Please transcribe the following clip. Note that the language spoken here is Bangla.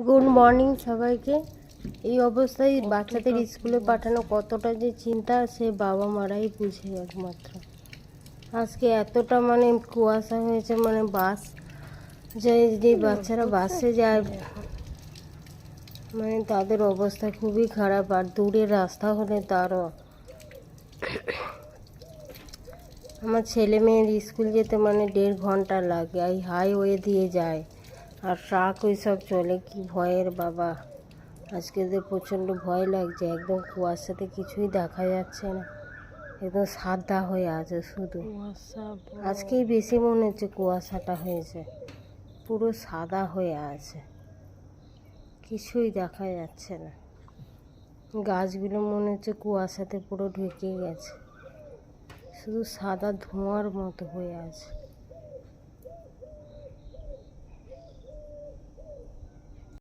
গুড মর্নিং সবাইকে। এই অবস্থায় বাচ্চাদের স্কুলে পাঠানো কতটা যে চিন্তা সে বাবা মারাই বুঝে একমাত্র। আজকে এতটা কুয়াশা হয়েছে, বাস যে বাচ্চারা বাসে যায় তাদের অবস্থা খুবই খারাপ। আর দূরের রাস্তা হলে তারও। আমার ছেলে মেয়ের স্কুল যেতে 1.5 ঘন্টা লাগে, এই হাইওয়ে দিয়ে যায়। আর ট্রাক ওই সব চলে, কি ভয়ের বাবা। আজকে যে প্রচণ্ড ভয় লাগছে, একদম কুয়াশাতে কিছুই দেখা যাচ্ছে না, একদম সাদা হয়ে আছে শুধু। আজকেই বেশি মনে হচ্ছে কুয়াশাটা হয়েছে, পুরো সাদা হয়ে আছে, কিছুই দেখা যাচ্ছে না। গাছগুলো মনে হচ্ছে কুয়াশাতে পুরো ঢুকে গেছে, শুধু সাদা ধোঁয়ার মতো হয়ে আছে।